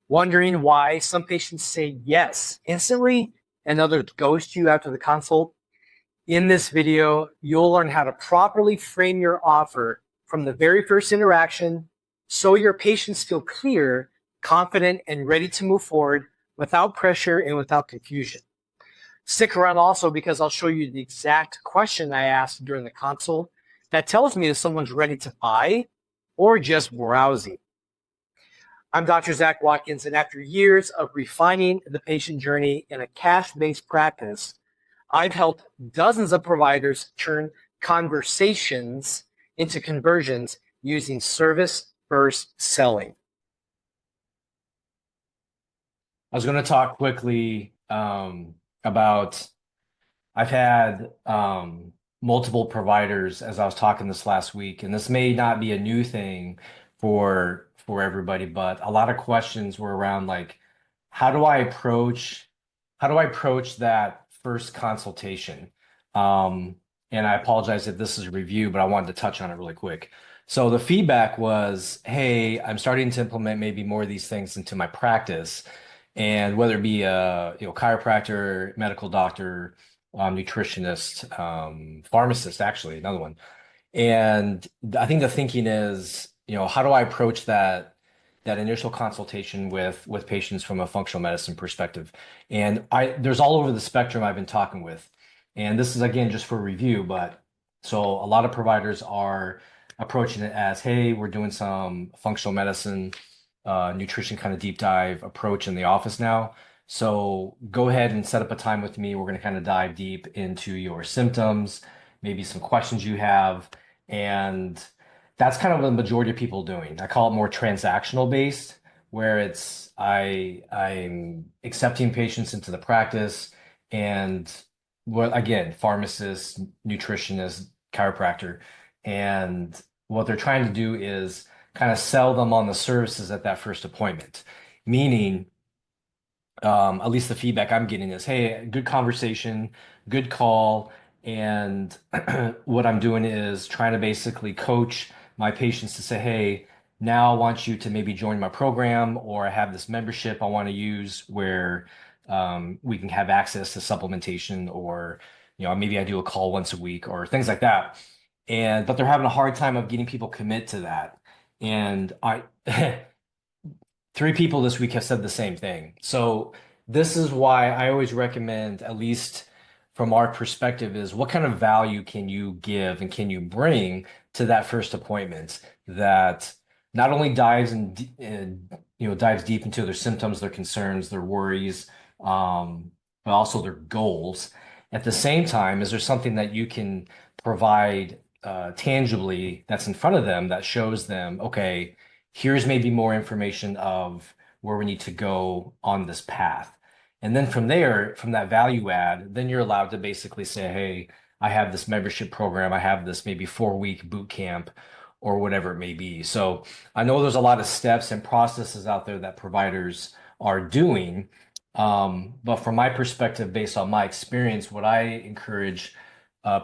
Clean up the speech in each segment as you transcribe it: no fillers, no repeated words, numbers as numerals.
Wondering why some patients say yes instantly and others ghost you after the consult? In this video, you'll learn how to properly frame your offer from the very first interaction so your patients feel clear, confident, and ready to move forward without pressure and without confusion. Stick around also because I'll show you the exact question I asked during the consult that tells me if someone's ready to buy or just browsing. I'm Dr. Zac Watkins, and after years of refining the patient journey in a cash-based practice, I've helped dozens of providers turn conversations into conversions using service-first selling. I was going to talk quickly about I've had multiple providers as I was talking this last week, and this may not be a new thing for everybody, but a lot of questions were around like how do I approach that first consultation? And I apologize if this is a review, but I wanted to touch on it really quick. So the feedback was, hey, I'm starting to implement maybe more of these things into my practice. And whether it be a chiropractor, medical doctor, nutritionist, pharmacist, actually, another one. And I think the thinking is, how do I approach that initial consultation with patients from a functional medicine perspective? And there's all over the spectrum I've been talking with. And this is again just for review, but so a lot of providers are approaching it as, hey, we're doing some functional medicine, nutrition kind of deep dive approach in the office now. So go ahead and set up a time with me. We're going to kind of dive deep into your symptoms, maybe some questions you have, and that's kind of the majority of people doing. I call it more transactional based, where I'm accepting patients into the practice and what again, pharmacist, nutritionist, chiropractor, and what they're trying to do is kind of sell them on the services at that first appointment. Meaning, at least the feedback I'm getting is, hey, good conversation, good call. And what I'm doing is trying to basically coach my patients to say, hey, now I want you to maybe join my program, or I have this membership I want to use where we can have access to supplementation, or maybe I do a call once a week or things like that. But they're having a hard time of getting people commit to that. And I three people this week have said the same thing. So this is why I always recommend, at least from our perspective, is what kind of value can you give and can you bring to that first appointment that not only dives deep into their symptoms, their concerns, their worries, but also their goals. At the same time, is there something that you can provide tangibly that's in front of them that shows them, okay, here's maybe more information of where we need to go on this path. And then from there, from that value add, then you're allowed to basically say, hey, I have this membership program, I have this maybe 4-week boot camp or whatever it may be. So I know there's a lot of steps and processes out there that providers are doing. But from my perspective, based on my experience, what I encourage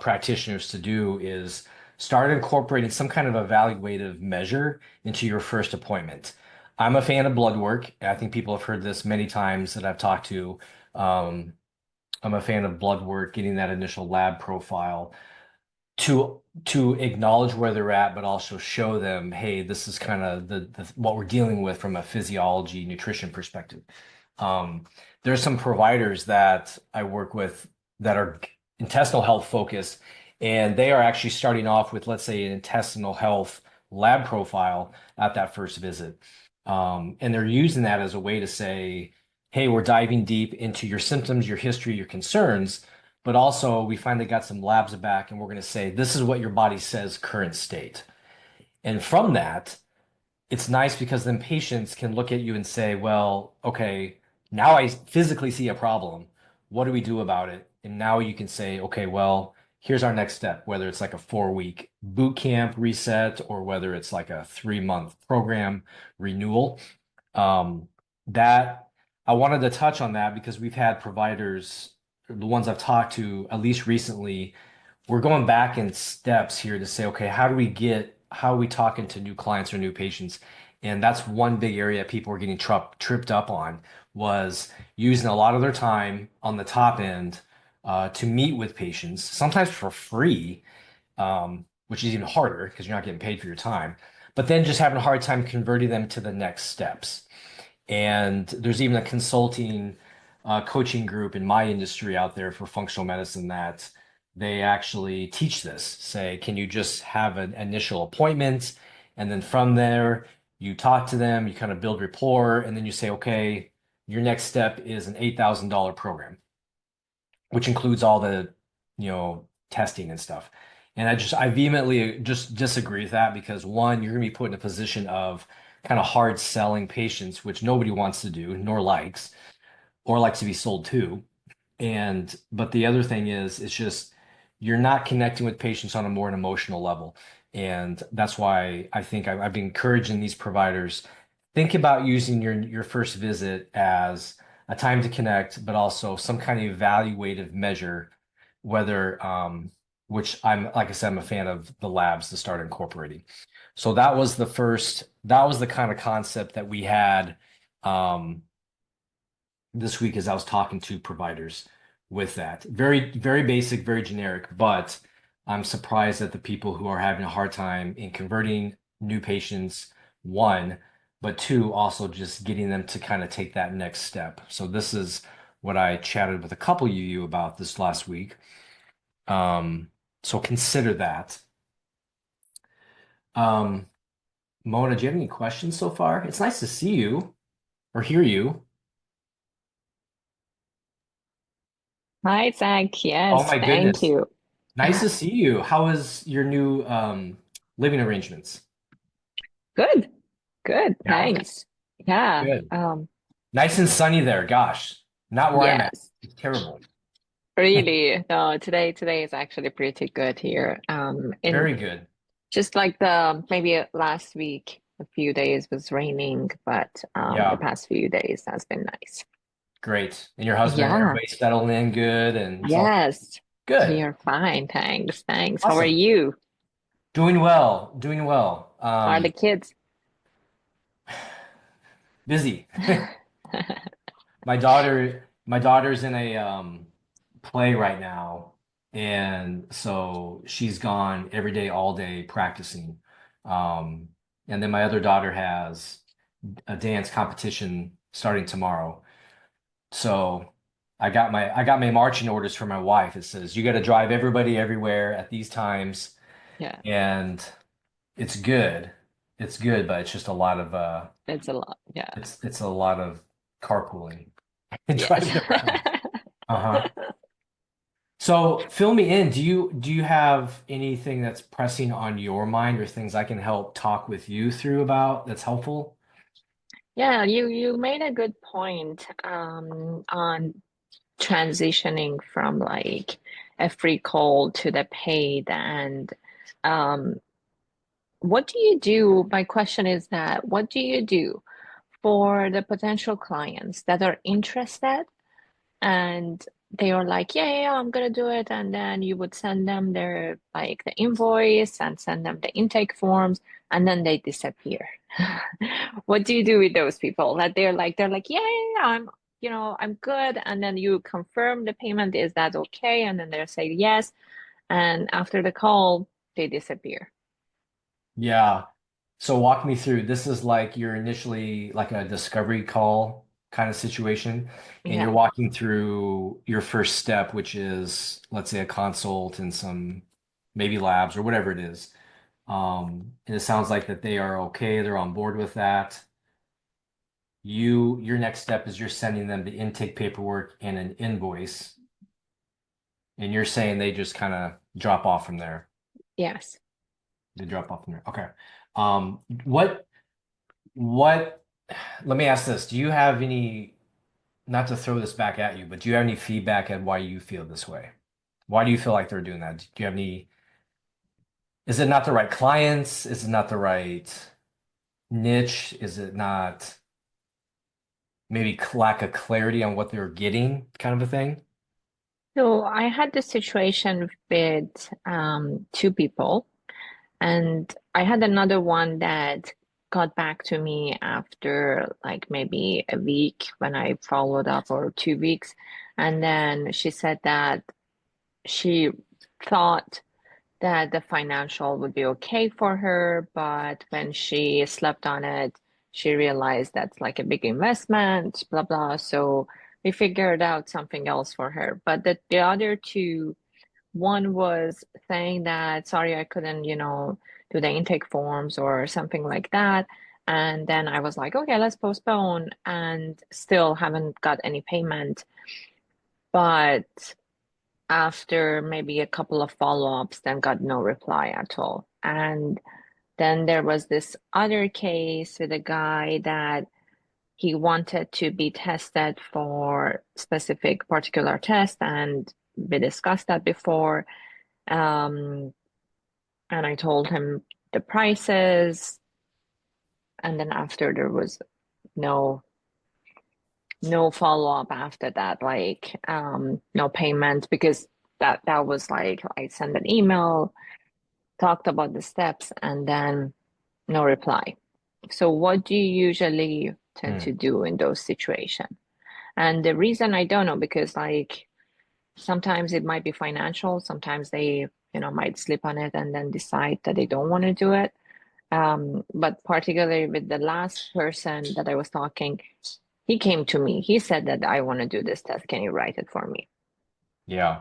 practitioners to do is start incorporating some kind of evaluative measure into your first appointment. I'm a fan of blood work. I think people have heard this many times that I've talked to. Um, I'm a fan of blood work, getting that initial lab profile to acknowledge where they're at, but also show them, hey, this is kind of the what we're dealing with from a physiology, nutrition perspective. There's some providers that I work with that are intestinal health focused, and they are actually starting off with, let's say, an intestinal health lab profile at that first visit. And they're using that as a way to say, hey, we're diving deep into your symptoms, your history, your concerns, but also we finally got some labs back and we're going to say, this is what your body says current state. And from that, it's nice because then patients can look at you and say, well, okay, now I physically see a problem. What do we do about it? And now you can say, okay, well, here's our next step, whether it's like a 4-week boot camp reset or whether it's like a 3-month program renewal. That I wanted to touch on that because we've had providers, the ones I've talked to, at least recently, we're going back in steps here to say, okay, how are we talking to new clients or new patients And that's one big area people were getting tripped up on was using a lot of their time on the top end to meet with patients, sometimes for free, which is even harder because you're not getting paid for your time, but then just having a hard time converting them to the next steps. And there's even a consulting coaching group in my industry out there for functional medicine that they actually teach this. Say, can you just have an initial appointment? And then from there, you talk to them, you kind of build rapport, and then you say, okay, your next step is an $8,000 program, which includes all the, testing and stuff. And I vehemently just disagree with that because one, you're going to be put in a position of kind of hard selling patients, which nobody wants to do, nor likes, or likes to be sold to. But the other thing is, it's just you're not connecting with patients on a more an emotional level. And that's why I think I've been encouraging these providers, think about using your first visit as a time to connect, but also some kind of evaluative measure, whether which like I said, I'm a fan of the labs to start incorporating. So that was the kind of concept that we had this week as I was talking to providers with that. Very, very basic, very generic, but I'm surprised at the people who are having a hard time in converting new patients, one, but two, also just getting them to kind of take that next step. So this is what I chatted with a couple of you about this last week. So consider that. Um, Mona, do you have any questions so far? It's nice to see you or hear you. Hi, Zach. Oh Yes, my thank goodness. you. Nice to see you. How is your new living arrangements? Good, good. Yeah, Thanks. Yeah. good. Nice and sunny there. Gosh, not where I'm at. Yes. It's terrible. Really. No, today is actually pretty good here. And Very good. just like the maybe last week, a few days was raining, but the Yeah, past few days has been nice. great. And your husband, Yeah. everybody settling in good and it's all Yes. We good. are fine. Thanks. Thanks. How are Awesome. you? Doing well. Doing well. How are the kids? Busy. My daughter's in a play right now, and so she's gone every day, all day practicing. Um, and then my other daughter has a dance competition starting tomorrow. So I got my marching orders for my wife. It says you got to drive everybody everywhere at these times, Yeah, and it's good. It's good, but it's just a lot of it's a lot. Yeah. it's a lot of carpooling and Yes. driving around. Uh-huh. So fill me in. Do you have anything that's pressing on your mind or things I can help talk with you through about that's helpful? Yeah, you made a good point on transitioning from like a free call to the paid and um what do you do? My question is that what do you do for the potential clients that are interested and they are like, yeah, yeah, yeah, I'm gonna do it, and then you would send them their like the invoice and send them the intake forms, and then they disappear. What do you do with those people that they're like, yeah, yeah, yeah, I'm good, and then you confirm the payment, is that okay? And then they'll say yes, and after the call, they disappear. Yeah. So walk me through. This is like you're initially like a discovery call kind of situation, and you're Yeah. walking through your first step, which is, let's say, a consult and some maybe labs or whatever it is. And it sounds like that they are okay, they're on board with that. Your next step is you're sending them the intake paperwork and an invoice, and you're saying they just kind of drop off from there. Yes. They drop off from there. Okay. Um, what what let me ask this. Do you have any, not to throw this back at you, but do you have any feedback at why you feel this way? Why do you feel like they're doing that? Do you have any, is it not the right clients? Is it not the right niche? Is it not maybe lack of clarity on what they're getting kind of a thing? So I had this situation with two people, and I had another one that got back to me after like maybe a week when I followed up, or 2 weeks. And then she said that she thought that the financial would be okay for her, but when she slept on it, she realized that's like a big investment, blah blah. So we figured out something else for her. But the other two, one was saying that sorry, I couldn't, do the intake forms or something like that. And then I was like, okay, let's postpone, and still haven't got any payment. But after maybe a couple of follow-ups, then got no reply at all. And then there was this other case with a guy that he wanted to be tested for specific particular test, and we discussed that before. Um, and I told him the prices, and then after there was no follow-up after that, like no payment, because that was like I sent an email, talked about the steps, and then no reply. So what do you usually tend to do in those situations? And the reason I don't know, because like sometimes it might be financial, sometimes they, might slip on it and then decide that they don't want to do it. But particularly with the last person that I was talking, he came to me. He said that I want to do this test. Can you write it for me? Yeah.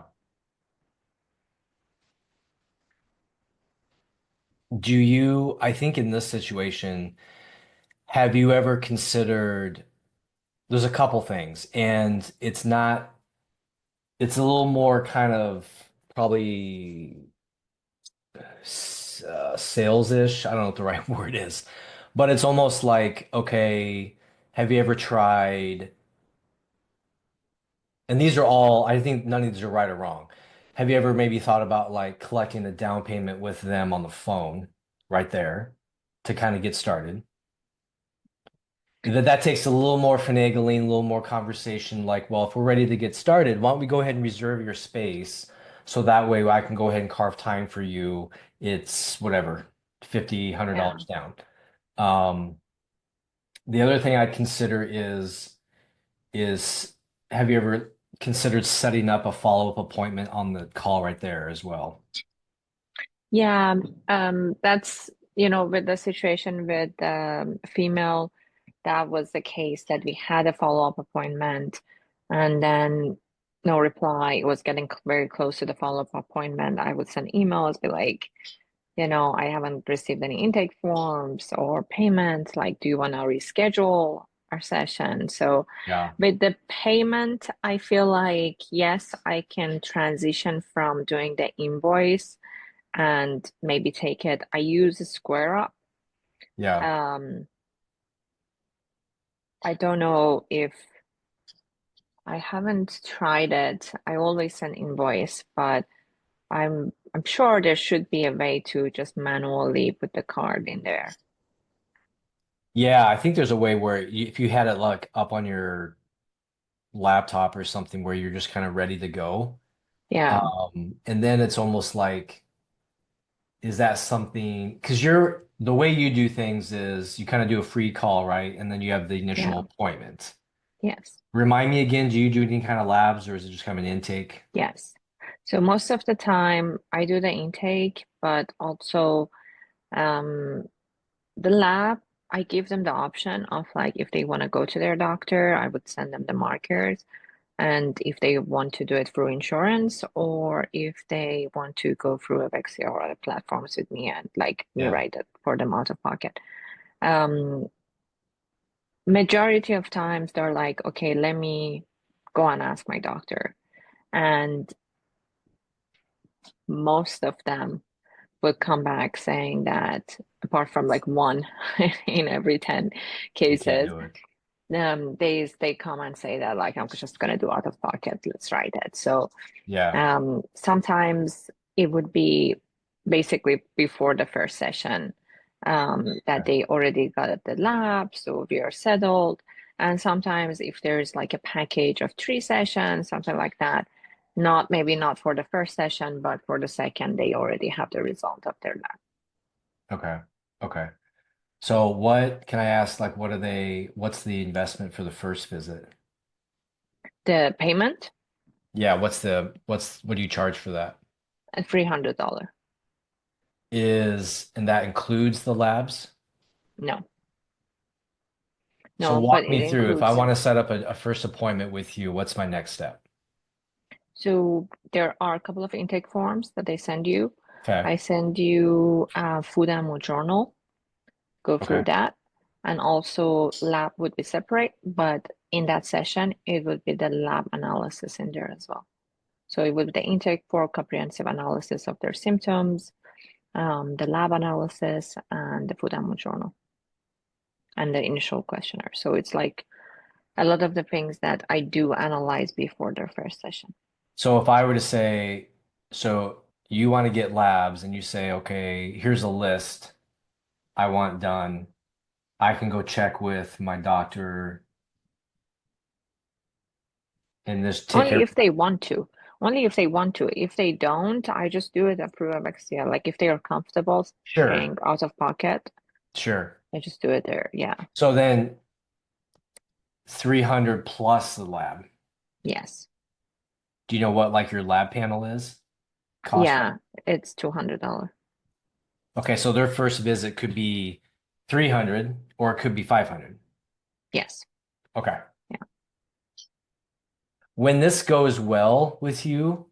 I think in this situation, have you ever considered, there's a couple things, and it's a little more kind of probably sales-ish. I don't know what the right word is, but it's almost like, okay, have you ever tried, and these are all, I think none of these are right or wrong. Have you ever maybe thought about like collecting a down payment with them on the phone right there to kind of get started? That takes a little more finagling, a little more conversation. Like, well, if we're ready to get started, why don't we go ahead and reserve your space so that way I can go ahead and carve time for you. It's whatever, 50, Yeah. $100 down. Um, the other thing I'd consider is have you ever considered setting up a follow-up appointment on the call right there as well? Yeah, that's, with the situation with female, that was the case that we had a follow-up appointment and then no reply. It was getting very close to the follow-up appointment. I would send emails, be like, I haven't received any intake forms or payments. Like, do you want to reschedule our session? So Yeah. with the payment, I feel like, yes, I can transition from doing the invoice and maybe take it. I use Square Up. Yeah. Um, I don't know if I haven't tried it. I always send invoice, but I'm sure there should be a way to just manually put the card in there. Yeah, I think there's a way where if you had it like up on your laptop or something where you're just kind of ready to go. Yeah, And then it's almost like, is that something, because the way you do things is you kind of do a free call, right? And then you have the initial yeah, appointment. yes, Remind me again, do you do any kind of labs or is it just kind of an intake? yes. So most of the time I do the intake, but also um, the lab, I give them the option of like if they want to go to their doctor, I would send them the markers. And if they want to do it through insurance, or if they want to go through Avexia or other platforms with me and like me Yeah. write it for them out of pocket. Um, Majority of times they're like, okay, let me go and ask my doctor. And most of them would come back saying that, apart from like one in every 10 You can't cases, do it. they come and say that like I'm just gonna do out of pocket, let's write it. So Yeah. sometimes it would be basically before the first session, that Okay. they already got at the lab, so we are settled. And sometimes if there's like a package of 3 sessions, something like that, maybe not for the first session, but for the second, they already have the result of their lab. Okay. Okay. So what can I ask, like what's the investment for the first visit? The payment Yeah, what do you charge for that? at $300. And that includes the labs? No, So no, but walk it me through. If I includes. want to set up a first appointment with you, what's my next step? So there are a couple of intake forms that they send you. Okay. I send you a food animal journal. Go through Okay. that, and also lab would be separate, but in that session, it would be the lab analysis in there as well. So it would be the intake for comprehensive analysis of their symptoms, the lab analysis, and the food animal journal, and the initial questionnaire. So it's like a lot of the things that I do analyze before their first session. So if I were to say, so you want to get labs and you say, okay, here's a list I want done. I can go check with my doctor and just take Only care. if they want to. Only if they want to. If they don't, I just do it through Avexia. Like if they are comfortable Sure. paying out of pocket, Sure. I just do it there. Yeah. So then 300 plus the lab. Yes. Do you know what like your lab panel is? Cost wise. Yeah. It's $200. Okay, so their first visit could be 300 or it could be 500. Yes. Okay. Yeah. When this goes well with you,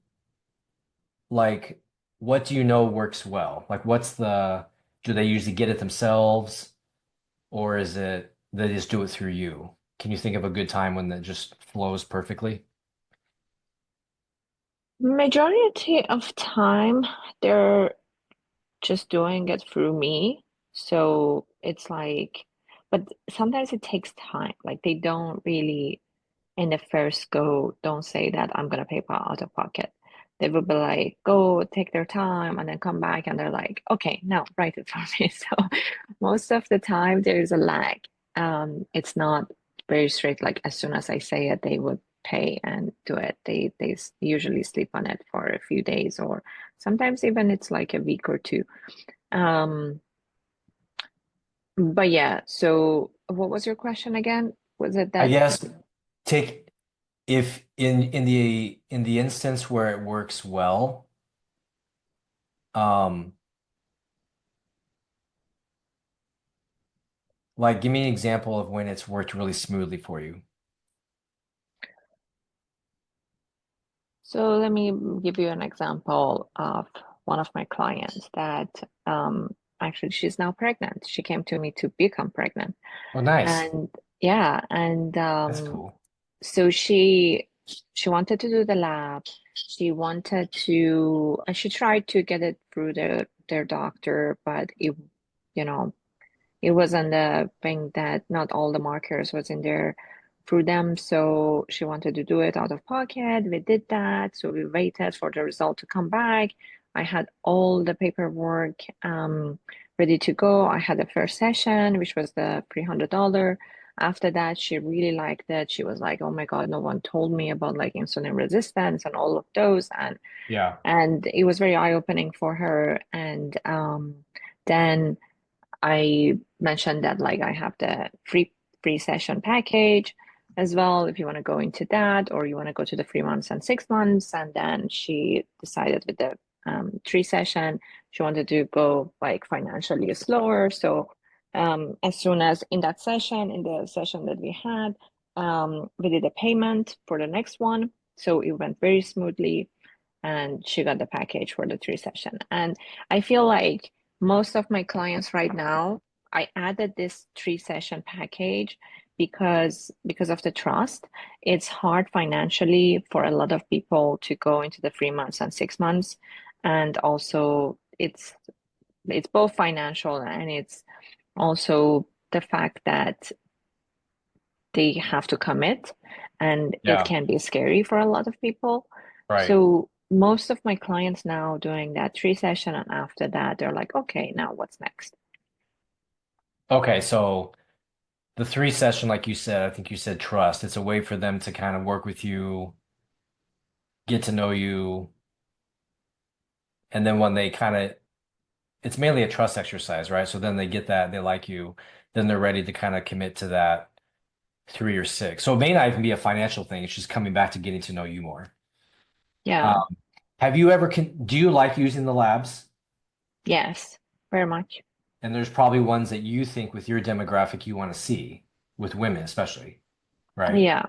like what do you know works well? Like do they usually get it themselves or is it they just do it through you? Can you think of a good time when that just flows perfectly? Majority of time, they're just doing it through me. So it's like, but sometimes it takes time. Like they don't really in the first go, don't say that I'm gonna pay out of pocket. They will be like, go take their time and then come back and they're like, okay, now write it for me. So most of the time there's a lag. It's not very straight, like as soon as I say it, they would pay and do it. They usually sleep on it for a few days or sometimes even it's like a week or two. Um, but yeah, so what was your question again? Was it I that? guess take if in the instance where it works well, um like give me an example of when it's worked really smoothly for you. So let me give you an example of one of my clients that actually she's now pregnant. She came to me to become pregnant. Oh, nice. And yeah, and That's cool. so she wanted to do the lab. She wanted to she tried to get it through their doctor, but you know, it wasn't the thing that not all the markers was in there through them. So she wanted to do it out of pocket. We did that. So we waited for the result to come back. I had all the paperwork ready to go. I had the first session, which was the $300. After that, she really liked it. She was like, "Oh my God, no one told me about like insulin resistance and all of those." Yeah. And it was very eye-opening for her. And then I mentioned that like I have the free session package as well if you want to go into that or you want to go to the 3 months and 6 months. And then she decided with the three session, she wanted to go like financially slower. So as soon as in the session that we had, we did a payment for the next one. So it went very smoothly and she got the package for the three session. And I feel like most of my clients right now, I added this three session package because of the trust. It's hard financially for a lot of people to go into the 3 months and 6 months. And also it's both financial and it's also the fact that they have to commit and it Yeah. can be scary for a lot of people. Right. So most of my clients now doing that three session and after that they're like, okay, now what's next? Okay, so the three session, like you said, I think you said trust. It's a way for them to kind of work with you, get to know you, and then when they kind of it's mainly a trust exercise, right? So then they get that, they like you, then they're ready to kind of commit to that 3 or 6. So it may not even be a financial thing. It's just coming back to getting to know you more. Yeah. Um, have you ever do you like using the labs? Yes, very much. And there's probably ones that you think with your demographic you want to see with women, especially, right? Yeah.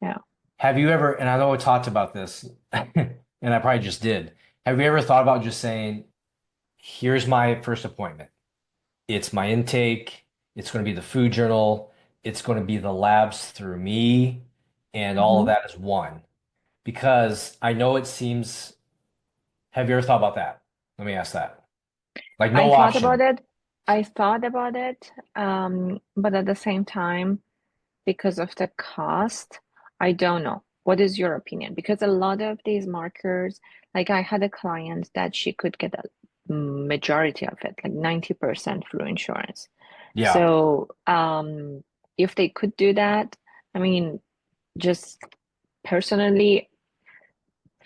Yeah. Have you ever, and I know I talked about this, and I probably just did. Have you ever thought about just saying, here's my first appointment. It's my intake. It's going to be the food journal. It's going to be the labs through me. And all of Hmm. that is one. Because I know it seems, have you ever thought about that? Let me ask that. Like I no thought about option. it. I thought about it, but at the same time, because of the cost, I don't know. What is your opinion? Because a lot of these markers, like I had a client that she could get a majority of it, like 90% through insurance. Yeah. So, if they could do that, I mean, just personally,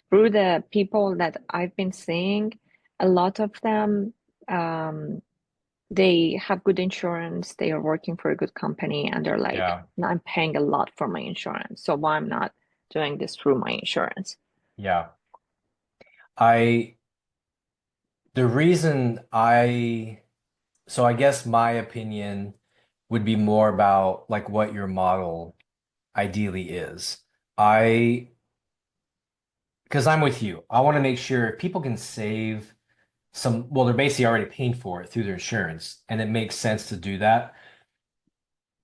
through the people that I've been seeing, a lot of them, um, they have good insurance, they are working for a good company, and they're like, Yeah. I'm paying a lot for my insurance, so why I'm not doing this through my insurance? Yeah. I, the reason so I guess my opinion would be more about like what your model ideally is. I, because I'm with you. I want to make sure if people can save well, they're basically already paying for it through their insurance, and it makes sense to do that.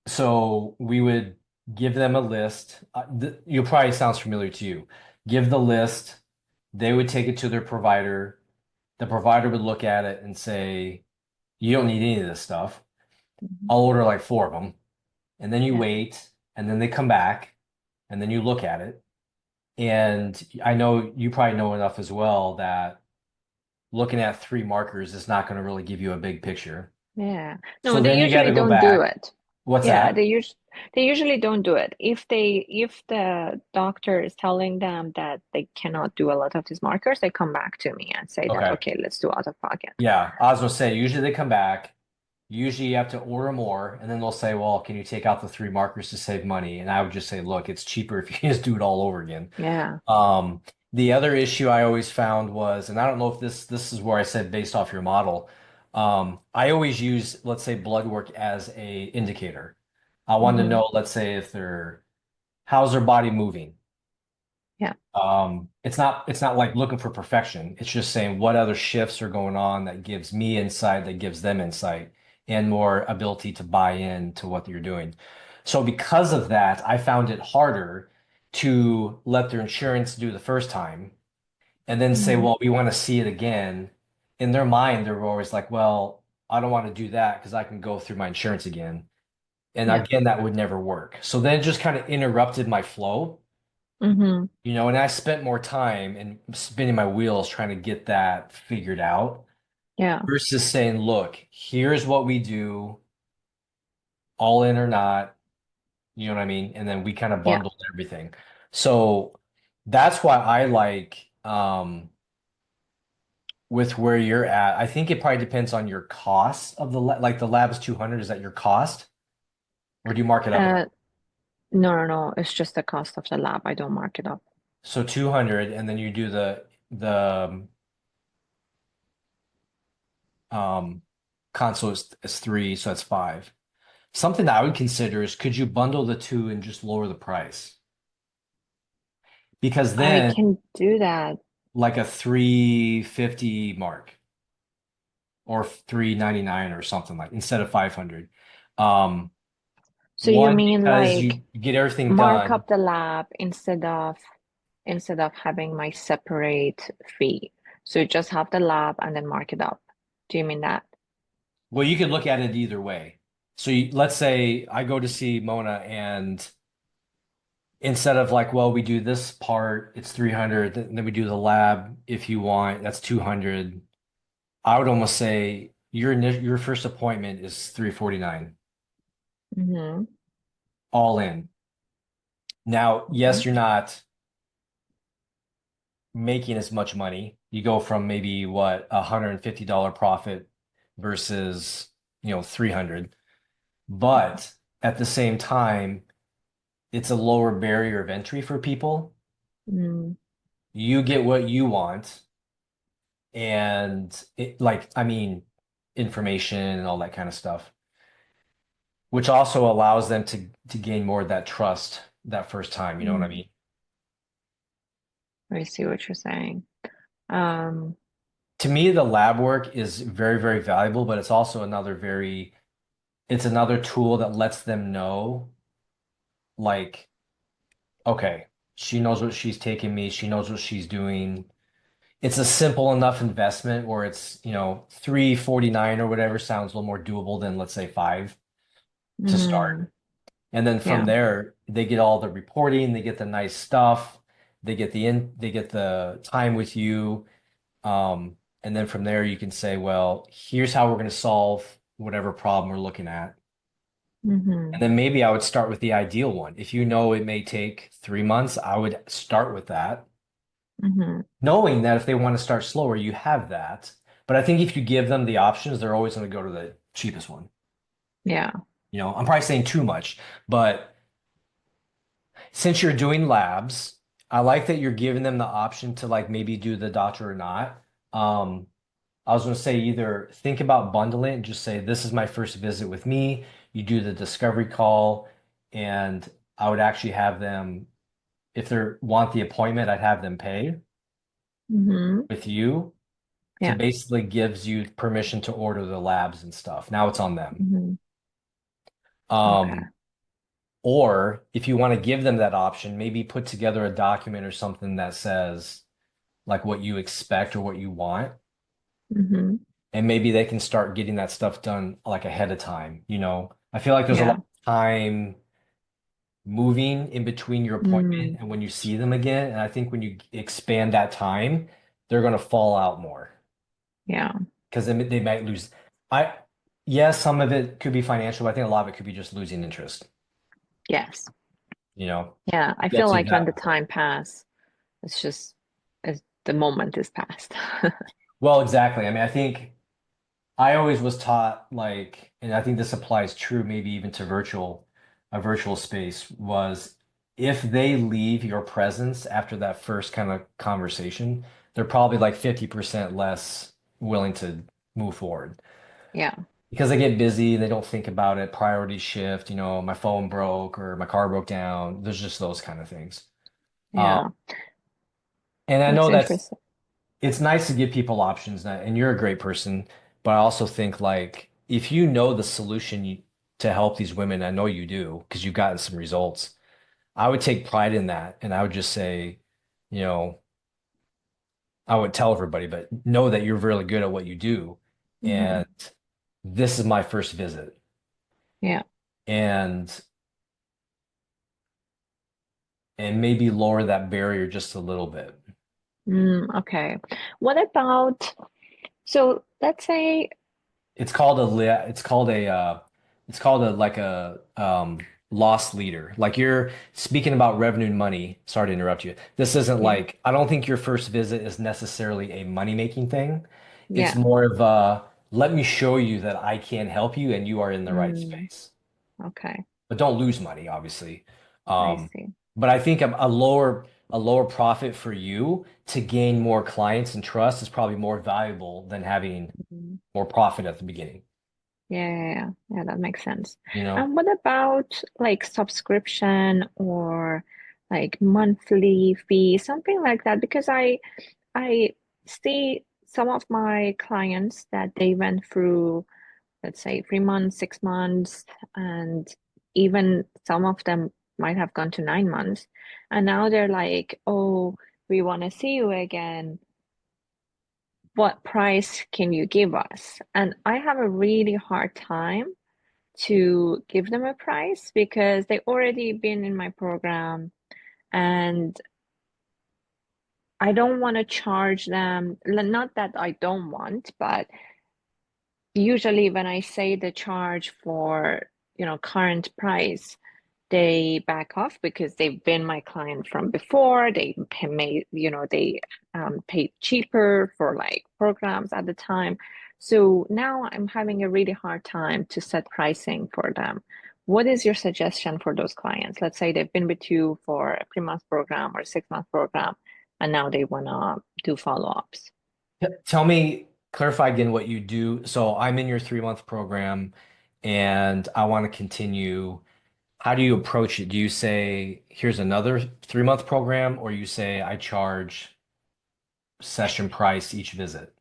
So we would give them a list. You'll probably sounds familiar to you. Give the list. They would take it to their provider. The provider would look at it and say, "You don't need any of this stuff. Mhm. I'll order like 4 of them." And then you Yeah. wait, and then they come back, and then you look at it. And I know you probably know enough as well that looking at 3 markers is not going to really give you a big picture. Yeah. No, So they then you got to usually go don't do back. it. What's Yeah, that? they usually don't do it. If the doctor is telling them that they cannot do a lot of these markers, they come back to me and say that, Okay. okay, let's do out of pocket. Yeah, I was gonna say usually they come back. Usually you have to order more, and then they'll say, "Well, can you take out the 3 markers to save money?" And I would just say, "Look, it's cheaper if you just do it all over again." Yeah. Um, the other issue I always found was, and I don't know if this is where I said based off your model. I always use, let's say, blood work as a indicator. I want to Hmm. know, let's say, if how's their body moving. Yeah. It's not like looking for perfection. It's just saying what other shifts are going on that gives me insight, that gives them insight, and more ability to buy in to what you're doing. So because of that, I found it harder to let their insurance do the first time and then say, Hmm. well, we want to see it again. In their mind, they're always like, well, I don't want to do that because I can go through my insurance again. And Yeah. again, that would never work. So then it just kind of interrupted my flow. Hmm. And I spent more time and spinning my wheels trying to get that figured out Yeah. versus saying, look, here's what we do, all in or not, you know what I mean? And then we kind of Yeah. bundled everything. So that's why I like with where you're at. I think it probably depends on your cost of like the Labs 200. Is that your cost? Or do you mark it up at Uh, all? no, no, no. It's just the cost of the lab. I don't mark it up. So 200, and then you do the um console is 3, so that's 5. Something that I would consider is could you bundle the two and just lower the price? Because I then can do that. like a 350 mark or 399 or something like instead of 500. Um, So you one mean because like you get everything mark done. up the lab instead of having my separate fee. So you just have the lab and then mark it up. Do you mean that? Well, you could look at it either way. So let's say I go to see Mona and instead of like, well, we do this part, it's 300, then we do the lab if you want, that's 200. I would almost say your first appointment is 349 Mm-hmm. all in. Now, Mm-hmm. yes, you're not making as much money. You go from maybe what $150 profit versus, 300. But at the same time, it's a lower barrier of entry for people. Mm, You get what you want, and information and all that kind of stuff, which also allows them to gain more of that trust that first time. You know what I mm. mean? I see what you're saying. Um, To me, the lab work is very, very valuable, but it's also it's another tool that lets them know, like, okay, she knows what she's taking me, she knows what she's doing. It's a simple enough investment where it's, 349 or whatever sounds a little more doable than let's say five to mm, start. And then from yeah. there, they get all the reporting, they get the nice stuff, they get the time with you. And then from there you can say, well, here's how we're going to solve whatever problem we're looking at. Mm-hmm. And then maybe I would start with the ideal one. If you know it may take 3 months, I would start with that, Mm-hmm. knowing that if they want to start slower, you have that. But I think if you give them the options, they're always going to go to the cheapest one. Yeah. I'm probably saying too much, but since you're doing labs, I like that you're giving them the option to like maybe do the doctor or not. Um, I was going to say either think about bundling and just say, this is my first visit with me. You do the discovery call, and I would actually have them, if they want the appointment, I'd have them pay Mm-hmm. with you to Yeah. basically gives you permission to order the labs and stuff. Now it's on them. Mm-hmm. Okay. Um, or if you want to give them that option, maybe put together a document or something that says like what you expect or what you want. Mm-hmm. And maybe they can start getting that stuff done like ahead of time. I feel like there's a lot Yeah. of time moving in between your appointment Mm, and when you see them again. And I think when you expand that time, they're going to fall out more yeah. because they might lose. I, yes, some of it could be financial, but I think a lot of it could be just losing interest. Yes. You know, Yeah. I get feel to like when the that point. time pass, it's just as the moment is past. Well, exactly. I mean, I think I always was taught like, and I think this applies true maybe even to a virtual space was if they leave your presence after that first kind of conversation, they're probably like 50% less willing to move forward Yeah. because they get busy and they don't think about it, priorities shift, my phone broke or my car broke down. There's just those kind of things. Um, Yeah. and I That's know interesting. it's nice to give people options, and you're a great person, but I also think like if you know the solution to help these women, I know you do because you've gotten some results. I would take pride in that, and I would just say, you know, I would tell everybody, but know that you're really good at what you do, Hmm. and this is my first visit, Yeah. and maybe lower that barrier just a little bit. Okay. What about, so let's say, It's called a like a loss leader. Like you're speaking about revenue and money. Sorry to interrupt you. This isn't yeah, like I don't think your first visit is necessarily a money making thing. It's yeah. more of a let me show you that I can help you and you are in the right Mm, space. okay. But don't lose money, obviously. I Um, see. but I think a lower profit for you to gain more clients and trust is probably more valuable than having Mhm. more profit at the beginning. Yeah, that makes sense. You know? And what about like subscription or like monthly fee, something like that? Because I see some of my clients that they went through, let's say, 3 months, 6 months, and even some of them might have gone to 9 months. And now they're like, oh, we want to see you again. What price can you give us? And I have a really hard time to give them a price because they already been in my program and I don't want to charge them. Not that I don't want, but usually when I say the charge for, current price, they back off because they've been my client from before. They pay, they paid cheaper for like programs at the time. So now I'm having a really hard time to set pricing for them. What is your suggestion for those clients? Let's say they've been with you for a 3-month program or a 6-month program, and now they want to do follow-ups. Tell me, clarify again what you do. So I'm in your 3-month program and I want to continue. How do you approach it? Do you say, here's another 3-month program, or you say, I charge session price each visit?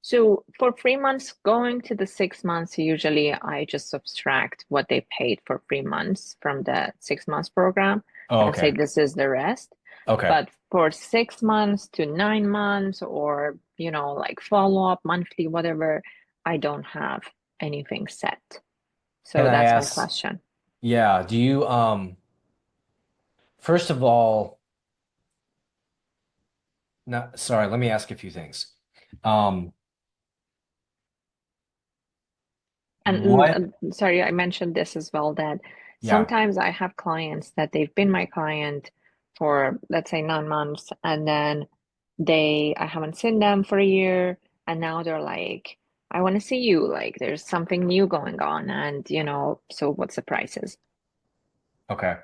So for 3 months, going to the 6 months, usually I just subtract what they paid for 3 months from the 6 months program Oh, and say okay. this is the rest. Okay. But for 6 months to 9 months or, like follow up monthly, whatever, I don't have anything set. Can So I that's my ask, question. yeah, do you, first of all, no, sorry, let me ask a few things. Um, And what, sorry, I mentioned this as well that yeah, sometimes I have clients that they've been my client for, let's say, 9 months, and then I haven't seen them for a year, and now they're like, I want to see you. Like, there's something new going on, and so what's the prices? okay.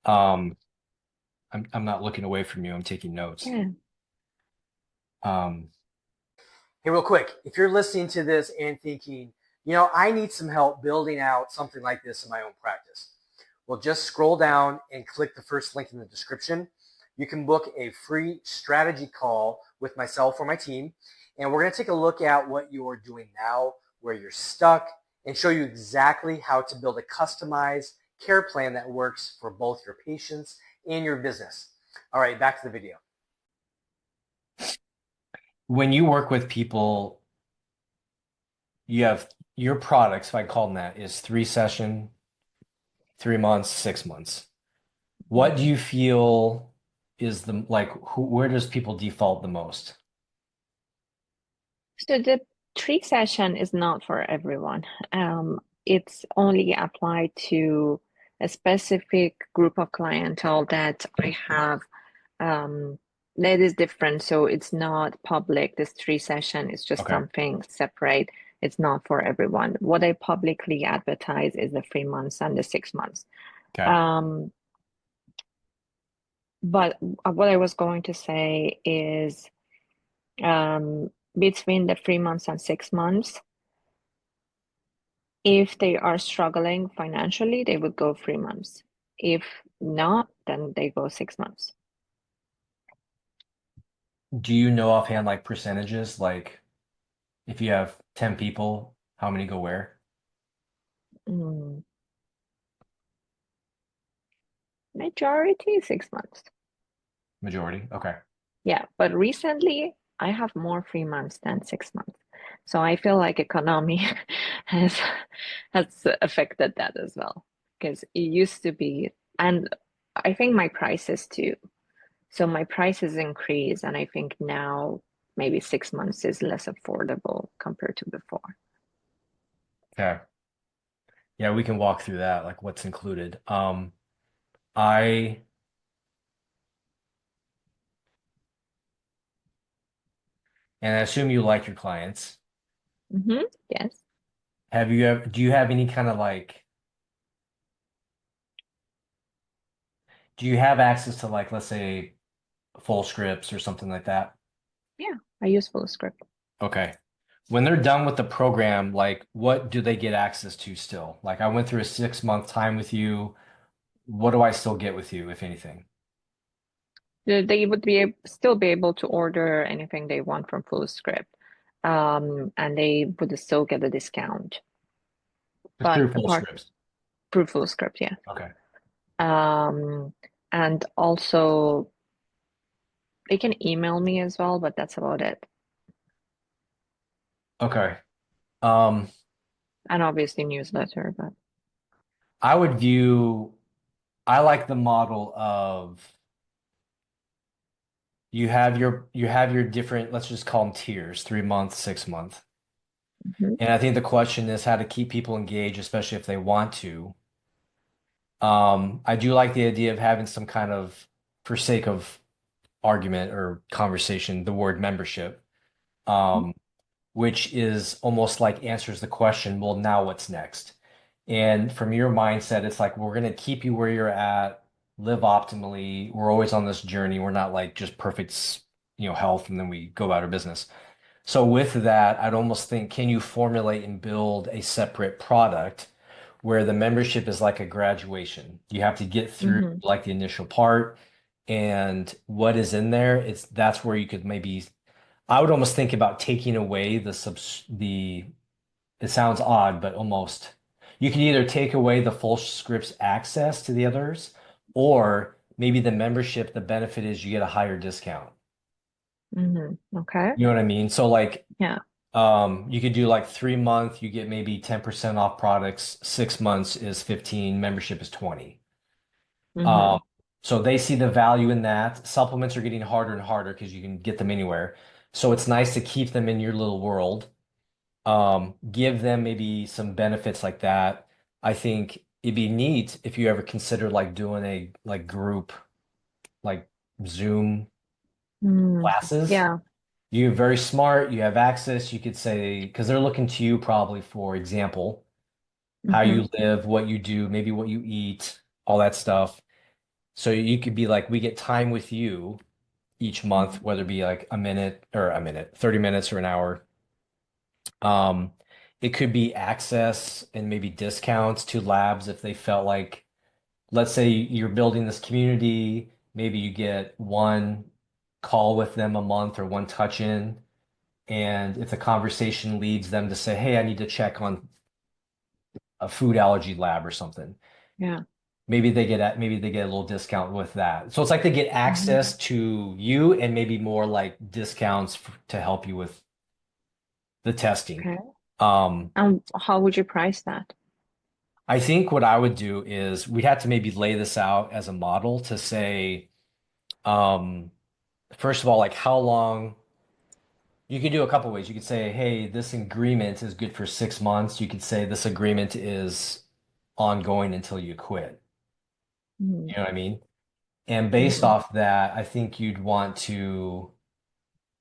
Um, I'm not looking away from you. I'm taking notes. Yeah. Um, Hey, real quick, if you're listening to this and thinking, I need some help building out something like this in my own practice, well, just scroll down and click the first link in the description. You can book a free strategy call with myself or my team, and we're going to take a look at what you're doing now, where you're stuck, and show you exactly how to build a customized care plan that works for both your patients and your business. All right, back to the video. when you work with people, you have your products, if I call them that, is 3 session, 3 months, 6 months. What do you feel is the like where does people default the most? So the tree session is not for everyone. It's only applied to a specific group of clientele that I have. Um, that is different. So it's not public. This tree session is just Okay. something separate. It's not for everyone. What I publicly advertise is the 3 months and the 6 months. Okay. Um, but what I was going to say is between the 3 months and 6 months, if they are struggling financially, they would go 3 months. If not, then they go 6 months. Do you know offhand like percentages? Like if you have 10 people, how many go where? Mm, majority 6 months. Majority. Okay. Yeah, but recently I have more 3 months than 6 months. So I feel like economy has has affected that as well. Because it used to be, and I think my prices too. So my prices increase, and I think now maybe 6 months is less affordable compared to before. Okay. Yeah, we can walk through that, like what's included. I and I assume you like your clients. Yes. Do you have any kind of like do you have access to like let's say full scripts or something like that? Yeah, I use FullScript. Okay. When they're done with the program, like what do they get access to still? Like I went through a 6-month time with you. What do I still get with you, if anything? They would still be able to order anything they want from FullScript, and they would still get a discount. Just But through full apart scripts. through FullScript, yeah. Okay. Um, and also they can email me as well, but that's about it. Okay. Um, And obviously newsletter, but I would view, I like the model of you have your different, let's just call them tiers, 3 month, 6 month. mhm. And I think the question is how to keep people engaged, especially if they want to. I do like the idea of having some kind of, for sake of argument or conversation, the word membership. Um, which is almost like answers the question, well, now what's next? And from your mindset, it's like, we're going to keep you where you're at, live optimally. We're always on this journey. We're not like just perfect, health, and then we go about our business. So with that, I'd almost think, can you formulate and build a separate product where the membership is like a graduation? You have to get through Mm-hmm. like the initial part, and what is in there, that's where you could maybe, I would almost think about taking away it sounds odd, but almost you can either take away the full scripts access to the others, or maybe the membership, the benefit is you get a higher discount. Mm-hmm. Okay. You know what I mean? So like Yeah. you could do like 3 month, you get maybe 10% off products, 6 months is 15, membership is 20. Mm-hmm. Um, so they see the value in that. Supplements are getting harder and harder because you can get them anywhere. So it's nice to keep them in your little world. Give them maybe some benefits like that. I think it'd be neat if you ever consider like doing a like group like Zoom Mm. classes. Yeah. You're very smart, you have access, you could say, because they're looking to you probably for example, how Mm-hmm. you live, what you do, maybe what you eat, all that stuff. So you could be like, we get time with you each month, Mm-hmm. whether it be like a minute, 30 minutes or an hour. Um, it could be access and maybe discounts to labs if they felt like, let's say you're building this community, maybe you get one call with them a month or one touch in. And if the conversation leads them to say, hey, I need to check on a food allergy lab or something, Yeah. maybe they get a little discount with that. So it's like they get Mm-hmm. access to you and maybe more like discounts to help you with the testing. Okay. Um, And how would you price that? I think what I would do is we'd have to maybe lay this out as a model to say, um, first of all, like how long you could do a couple ways. You could say, hey, this agreement is good for 6 months. You could say this agreement is ongoing until you quit. Mm-hmm. You know what I mean? And based Mm-hmm. off that, I think you'd want to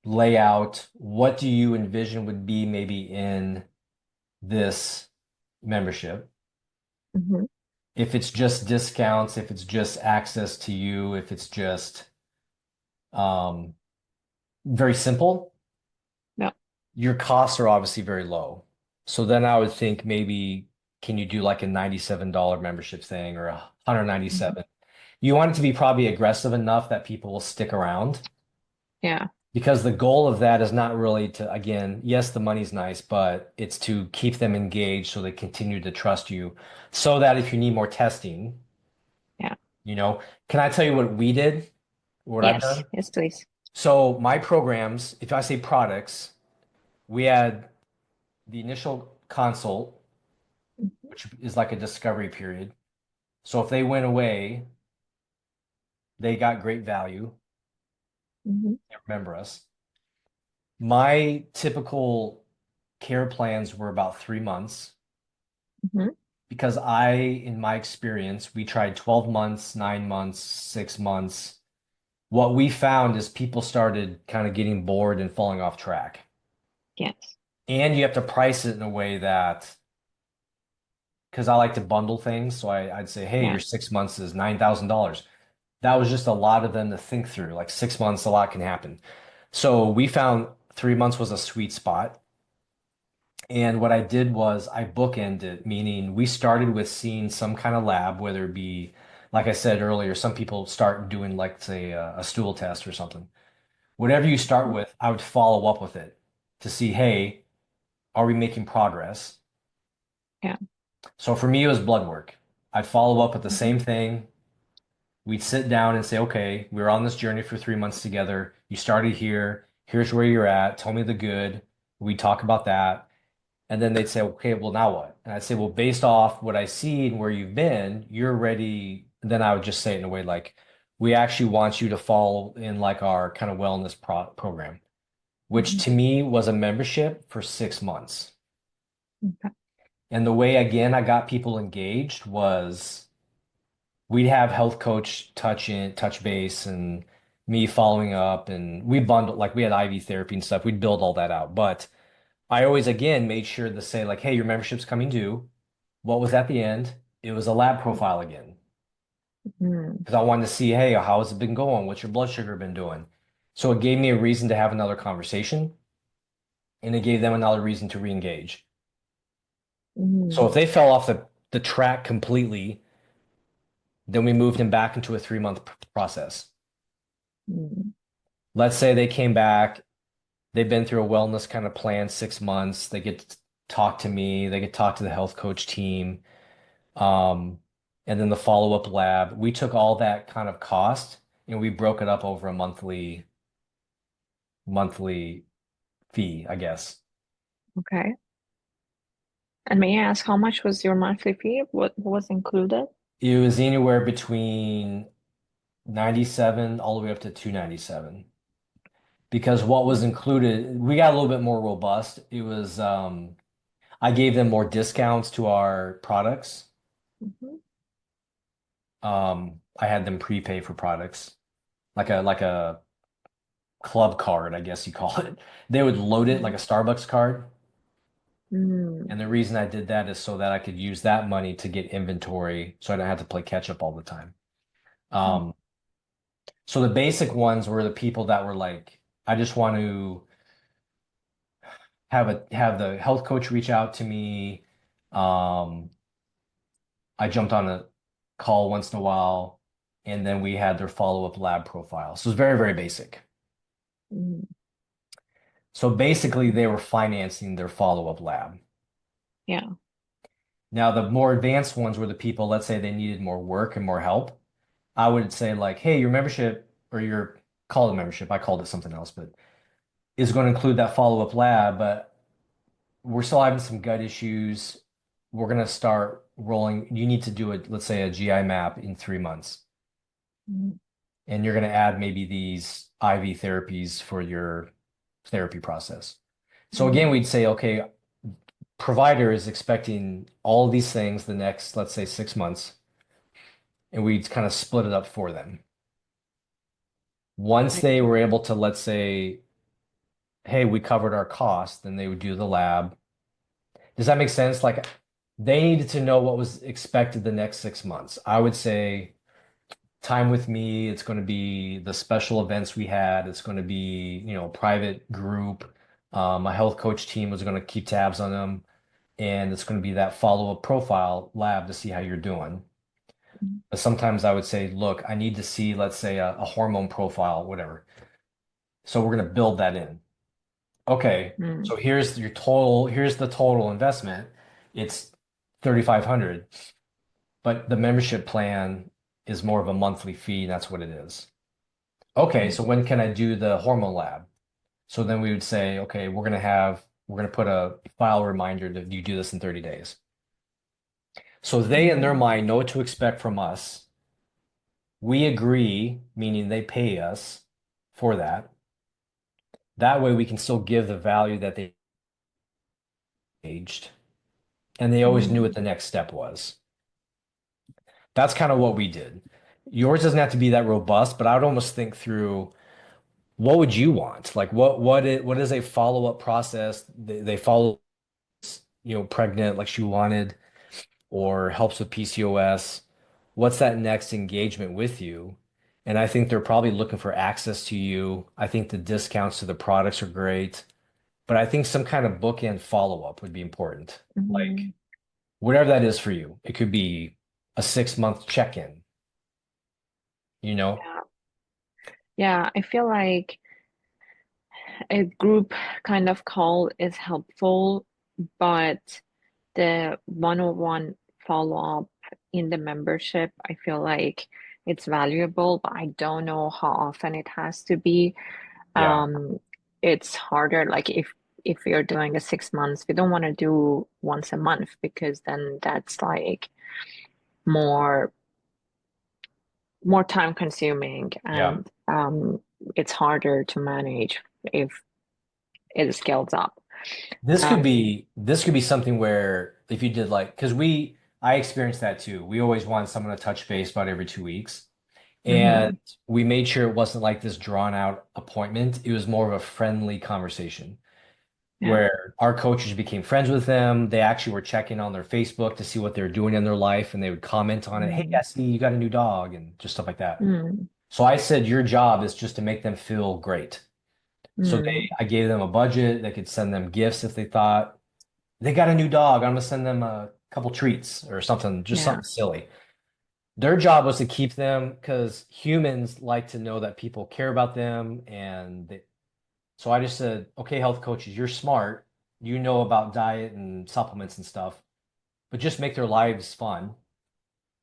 lay out what do you envision would be maybe in this membership. Mm-hmm. If it's just discounts, if it's just access to you, if it's just um, very simple, Yeah. your costs are obviously very low. So then I would think maybe can you do like a $97 membership thing or a Mm-hmm. 197? You want it to be probably aggressive enough that people will stick around Yeah. because the goal of that is not really to, again, yes, the money's nice, but it's to keep them engaged so they continue to trust you so that if you need more testing, Yeah. you know, can I tell you what we did, what I've Yes. done? Yes, please. So my programs, if I say products, we had the initial consult, Mm-hmm. which is like a discovery period. So if they went away, they got great value. Mm-hmm. They remember us. My typical care plans were about 3 months Mm-hmm. because in my experience, we tried 12 months, 9 months, 6 months. What we found is people started kind of getting bored and falling off track. Yes. And you have to price it in a way that, because I like to bundle things. So I'd say, hey, your Yeah. 6 months is $9,000. That was just a lot of them to think through. Like 6 months, a lot can happen. So we found 3 months was a sweet spot. And what I did was I bookended it, meaning we started with seeing some kind of lab, whether it be, like I said earlier, some people start doing like, say, a stool test or something. Whatever you start Mm-hmm. with, I would follow up with it to see, hey, are we making progress? Yeah. So for me, it was blood work. I'd follow up with the Mm-hmm. same thing. We'd sit down and say, okay, we were on this journey for 3 months together. You started here. Here's where you're at. Tell me the good. We talk about that. And then they'd say, okay, well, now what? And I'd say, well, based off what I see and where you've been, you're ready. And then I would just say it in a way like, we actually want you to fall in like our kind of wellness program, which Mm-hmm. to me was a membership for 6 months. Okay. And the way, again, I got people engaged was we'd have health coach touch base and me following up and we bundled like we had IV therapy and stuff. We'd build all that out. But I always again made sure to say like, hey, your membership's coming due. What was at the end? It was a lab profile again. Mm, Because I wanted to see, hey, how has it been going? What's your blood sugar been doing? So it gave me a reason to have another conversation, and it gave them another reason to re-engage. So if mm, they fell off the track completely, then we moved them back into a 3 month process. mm, Let's say they came back, they've been through a wellness kind of plan 6 months, they get to talk to me, they get to talk to the health coach team, um, and then the follow-up lab. We took all that kind of cost and we broke it up over a monthly fee, I guess. okay. And may I ask how much was your monthly fee? What was included? It was anywhere between 97 all the way up to 297. Because what was included, we got a little bit more robust. It was I gave them more discounts to our products. Mhm. I had them prepay for products, like a club card, I guess you call it. They would load it like a Starbucks card. Mm, And the reason I did that is so that I could use that money to get inventory so I don't have to play catch up all the time. mm, Um, so the basic ones were the people that were like, I just want to have the health coach reach out to me. Um, I jumped on a call once in a while, and then we had their follow-up lab profile. So it's very, very basic. mm. So basically, they were financing their follow-up lab. Yeah. Now, the more advanced ones were the people, let's say they needed more work and more help. I would say like, hey, your membership or your call it membership, I called it something else, but is going to include that follow-up lab, but we're still having some gut issues. We're going to start rolling. You need to do let's say a GI map in 3 months, Mm, and you're going to add maybe these IV therapies for your therapy process. So again, mm, we'd say, okay, provider is expecting all of these things the next, let's say, 6 months, and we'd kind of split it up for them. Once I they see. were able to, let's say, hey, we covered our costs, then they would do the lab. Does that make sense? Like they needed to know what was expected the next 6 months. I would say time with me, it's going to be the special events we had. It's going to be, private group. My health coach team was going to keep tabs on them. And it's going to be that follow-up profile lab to see how you're doing. Mm, But sometimes I would say, look, I need to see, let's say, a hormone profile, whatever. So we're going to build that in. Okay, mm, so here's the total investment. It's 3,500, but the membership plan is more of a monthly fee, and that's what it is. Okay, mm, so when can I do the hormone lab? So then we would say, okay, we're gonna put a file reminder that you do this in 30 days. So they in their mm, mind know what to expect from us. We agree, meaning they pay us for that. That way we can still give the value that they aged. And they always knew what mm. the next step was. That's kind of what we did. Yours doesn't have to be that robust, but I would almost think through what would you want? Like what is a follow-up process? They follow, pregnant like she wanted or helps with PCOS. What's that next engagement with you? And I think they're probably looking for access to you. I think the discounts to the products are great, but I think some kind of bookend follow-up would be important. Like Mhm. whatever that is for you. It could be a 6 month check-in, you know? Yeah. Yeah, I feel like a group kind of call is helpful, but the one-on-one follow-up in the membership, I feel like it's valuable, but I don't know how often it has to be. Yeah. Um, it's harder, like if you're doing a 6 months, we don't want to do once a month because then that's like more more time consuming Yeah. and it's harder to manage if it scales up. Um, This could be something where if you did like because I experienced that too. We always wanted someone to touch base about every 2 weeks. And mhm, we made sure it wasn't like this drawn out appointment. It was more of a friendly conversation. Yeah. where our coaches became friends with them. They actually were checking on their Facebook to see what they're doing in their life, and they would comment on it. Hey, Mm. I see you got a new dog, and just stuff like that. Mm. So I said, your job is just to make them feel great. So Mm. I gave them a budget. They could send them gifts if they thought they got a new dog. I'm gonna send them a couple treats or something, just Yeah. something silly. Their job was to keep them because humans like to know that people care about them. So I just said, okay, health coaches, you're smart. You know about diet and supplements and stuff, but just make their lives fun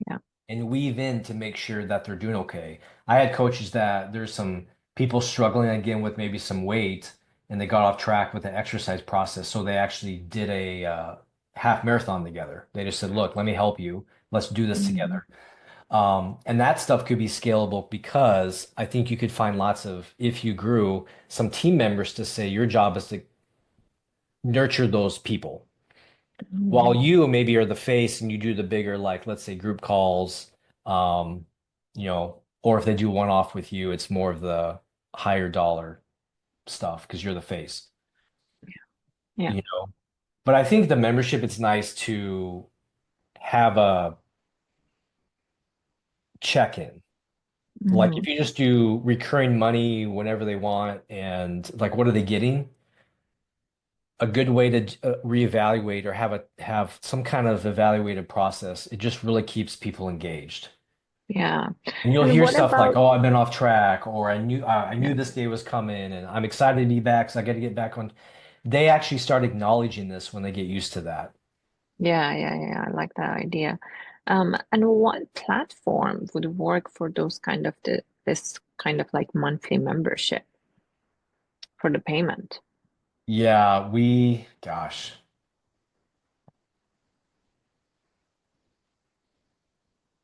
Yeah. and weave in to make sure that they're doing okay. I had coaches that there's some people struggling again with maybe some weight and they got off track with the exercise process. So they actually did a half marathon together. They just said, look, let me help you. Let's do this Mm. together. And that stuff could be scalable because I think you could find lots of, if you grew, some team members to say your job is to nurture those people. While Mm. you maybe are the face and you do the bigger, like let's say group calls, um, or if they do one off with you, it's more of the higher dollar stuff because you're the face, Yeah. you know. But I think the membership, it's nice to have a check-in. Like if Mm. you just do recurring money whenever they want and like what are they getting? A good way to reevaluate or have some kind of evaluated process. It just really keeps people engaged. Yeah. And you'll And hear what stuff like, about, "Oh, I've been off track," or I yeah. knew this day was coming, and I'm excited to be back, so I got to get back on." They actually start acknowledging this when they get used to that. Yeah, yeah, yeah. I like that idea. And what platform would work for those kind of this kind of like monthly membership for the payment? Yeah, gosh,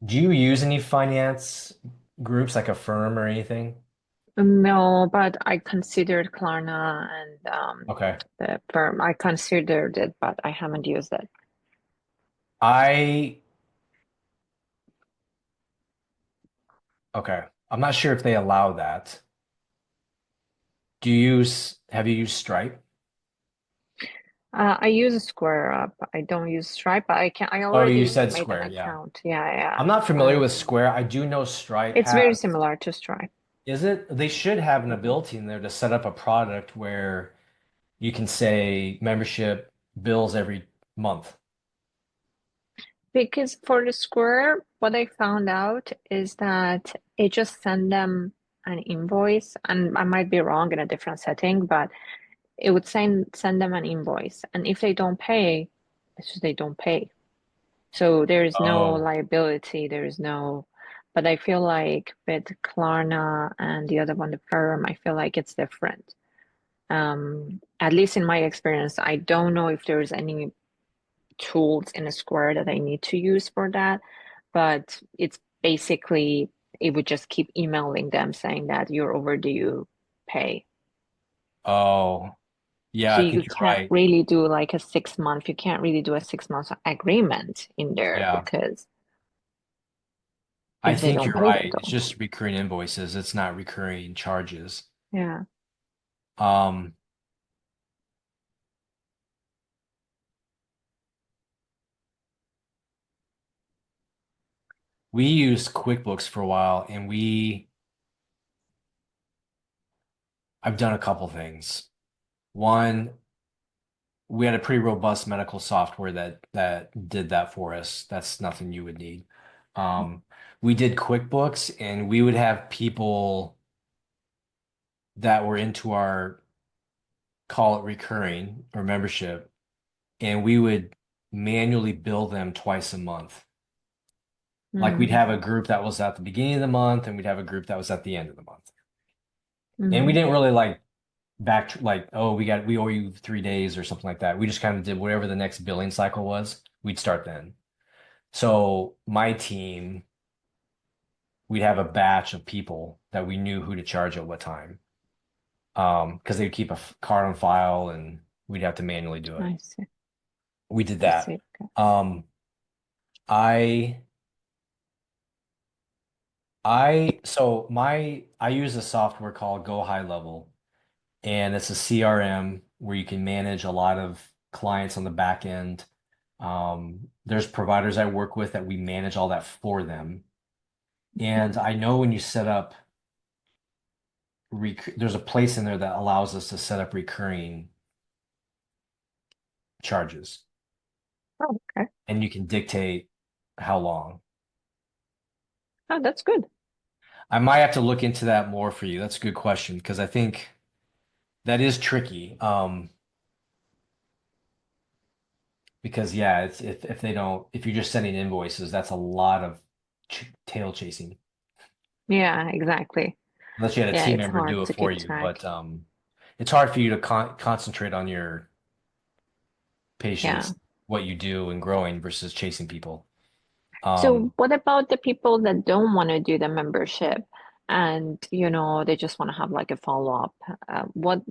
do you use any finance groups like a firm or anything? No, but I considered Klarna and Okay. the firm. I considered it, but I haven't used it. I okay. I'm not sure if they allow that. Have you used Stripe? I use Square Up. I don't use Stripe, but I can. I Oh, you already said made an Square, yeah. account. Yeah, yeah. I'm not familiar with Square. I do know Stripe It's very has. similar to Stripe. Is it? They should have an Mhm. ability in there to set up a product where you can say membership bills every month. Because for the Square, what I found out is that it just send them an invoice, and I might be wrong in a different setting, but it would send them an invoice, and if they don't pay, it's just they don't pay. So there is no Oh, liability, there is no, but I feel like with Klarna and the other one, the firm, I feel like it's different. At least in my experience, I don't know if there's any tools in a Square that I need to use for that, but it's basically it would just keep emailing them saying that you're overdue pay. oh, yeah, So I you think you're can't right. really do like a 6 month, you can't really do a 6 month agreement in there Yeah, because I if they think don't you're pay, they right. It's don't. just recurring invoices. It's not recurring charges. Yeah. Um, we used QuickBooks for a while, and I've done a couple things. One, we had a pretty robust medical software that did that for us. That's nothing you would need. Um, we did QuickBooks, and we would have people that were into our call it recurring or membership, and we would manually bill them twice a month. Like we'd Mm, have a group that was at the beginning of the month, and we'd have a group that was at the end of the month. And we mm, didn't really like like, oh, we owe you 3 days or something like that. We just kind of did whatever the next billing cycle was. We'd start then. So my team, we'd have a batch of people that we knew who to charge at what time. Because they'd keep a card on file and we'd have to manually do it. I see. We did I that. see. Okay. Um, I I use a software called Go High Level, and it's a CRM where you can manage a lot of clients on the back end. There's providers I work with that we manage all that for them. And I know when you set up, there's a place in there that allows us to set up recurring charges, Oh, okay. and you can dictate how long. Oh, that's good. I might have to look into that more for you. That's a good question because I think that is tricky. Because yeah, it's if they don't, if you're just sending invoices, that's a lot of ch tail chasing. Yeah, exactly. Unless you had a Yeah, team it's member do hard it to for keep you, track. but it's hard for you to concentrate on your Yeah. patients, what you do, and growing versus chasing people. So Um, what about the people that don't want to do the membership and they just want to have like a follow-up? What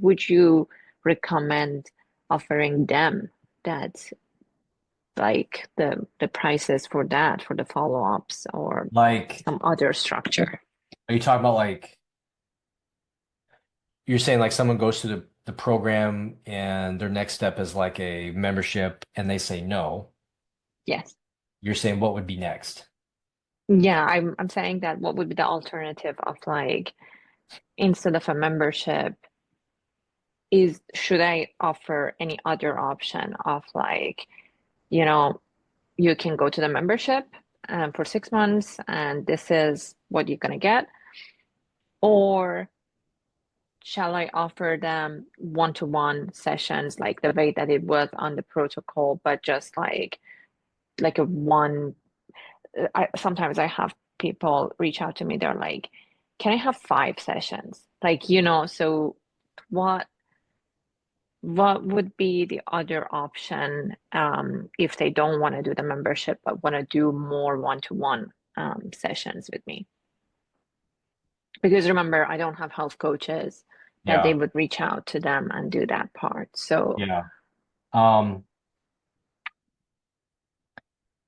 would you recommend offering them that's like the prices for that for the follow-ups or like, some other structure? are you talking about like you're saying like someone goes through the program and their next step is like a membership and they say no. Yes. You're saying what would be next? Yeah, I'm saying that what would be the alternative of like instead of a membership is should I offer any other option of like, you know, you can go to the membership for 6 months and this is what you're gonna get, or shall I offer them one-to-one sessions like the way that it was on the protocol, but just like a one sometimes I have people reach out to me, they're like, can I have 5 sessions? Like, so what what would be the other option if they don't want to do the membership but want to do more one-to-one sessions with me? Because remember, I don't have health coaches that they Yeah, would reach out to them and do that part. So, yeah. Um,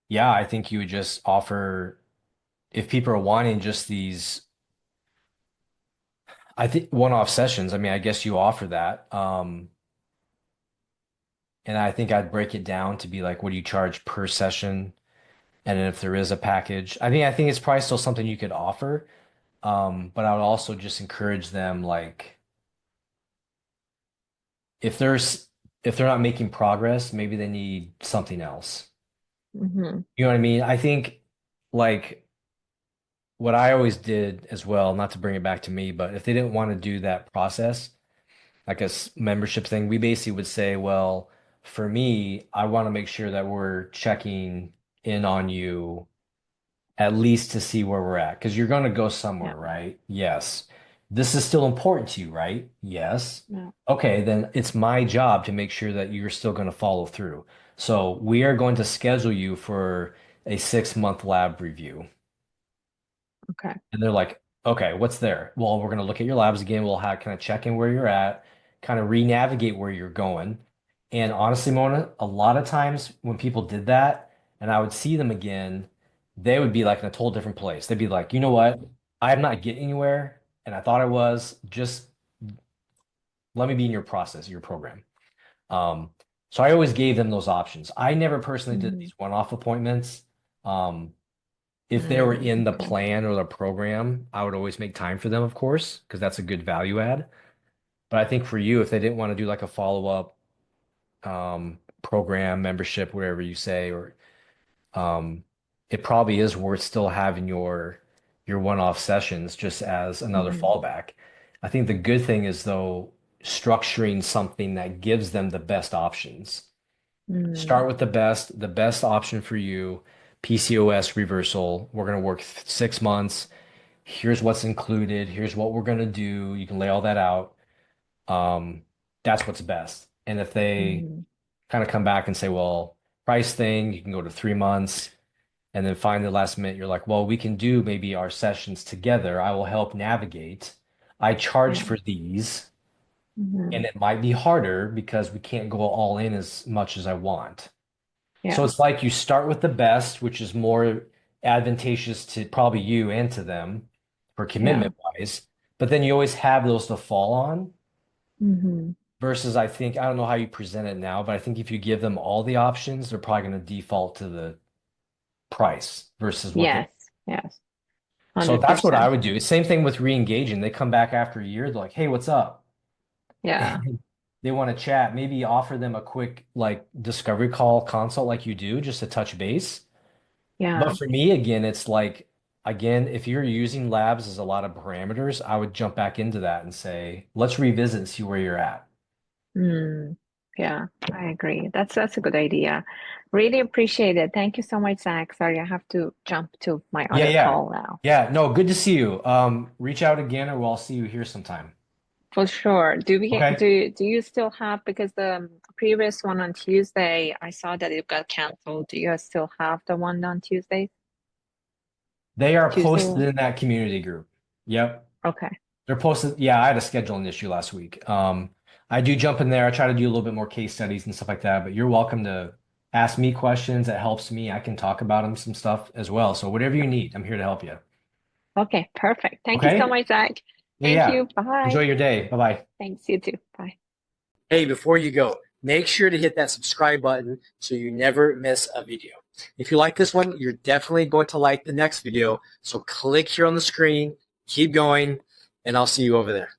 yeah, I think you would just offer if people are wanting just these, I think one-off sessions. I mean, I guess you offer that. And I think I'd break it down to be like, what do you charge per session? And then if there is a package, I think it's probably still something you could offer. But I would also just encourage them, like, if there's if they're not making progress, maybe they need something else. mhm, You know what I mean? I think like what I always did as well, not to bring it back to me, but if they didn't want to do that process, like a membership thing, we basically would say, well, for me, I want to make sure that we're checking in on you at least to see where we're at, because you're going to go yeah, somewhere, right? Yes. This is still important to you, right? Yes. yeah, Okay, then it's my job to make sure that you're still going to follow through. So we are going to schedule you for a 6 month lab review. okay, And they're like, okay, what's there? Well, we're going to look at your labs again. We'll have kind of check in where you're at, kind of re-navigate where you're going. And honestly, Mona, a lot of times when people did that and I would see them again, they would be like in a total different place. They'd be like, you know what? I'm not getting anywhere. And I thought I was. Just let me be in your process, your program. Um, so I always gave them those options. I never personally did mhm, these one-off appointments. Um, if they were in the okay, plan or the program, I would always make time for them, of course, because that's a good value add. But I think for you, if they didn't want to do like a follow-up program, membership, whatever you say, or um, it probably is worth still having your one-off sessions just as another mhm, fallback. I think the good thing is though structuring something that gives them the best options. mm, Start with the best option for you, PCOS reversal. We're going to work 6 months. Here's what's included. Here's what we're going to do. You can lay all that out. Um, that's what's best. And if they mhm, kind of come back and say, well, price thing, you can go to 3 months. And then finally, last minute, you're like, well, we can do maybe our sessions together. I will help navigate. I charge yeah, for these, and mhm, it might be harder because we can't go all in as much as I want. So yeah, it's like you start with the best, which is more advantageous to probably you and to them for yeah, commitment wise. But then you always have those to fall on. mhm, versus I think, I don't know how you present it now, but I think if you give them all the options, they're probably going to default to the price versus what they. Yes, yes, So that's what I 100%. would do. Same thing with re-engaging. They come back after a year, they're like, hey, what's up? Yeah, And they want to chat. Maybe offer them a quick like discovery call consult like you do, just to touch base. yeah. But for me, again, it's like, again, if you're using labs as a lot of parameters, I would jump back into that and say, let's revisit and see where you're at. Mm, yeah, I agree. That's a good idea. Really appreciate it. Thank you so much, Zach. Sorry, I have to jump to my Yeah, other yeah. call now. Yeah, no, good to see you. Reach out again or we'll see you here sometime. For sure. Okay. Do you still have, because the previous one on Tuesday, I saw that it got canceled. Do you still have the one on Tuesday? They are Tuesday posted one? in that community group. Yep. Okay. They're posted. Yeah, I had a scheduling issue last week. I do jump in there. I try to do a little bit more case studies and stuff like that, but you're welcome to ask me questions. That helps me. I can talk about them, some stuff as well. So whatever you need, I'm here to help you. Okay, perfect. Thank you so Okay? much, Zach. Yeah, Thank yeah. you. Bye. Enjoy your day. Bye-bye. Thanks, you too. Bye. Hey, before you go, make sure to hit that subscribe button so you never miss a video. If you like this one, you're definitely going to like the next video. So click here on the screen, keep going, and I'll see you over there.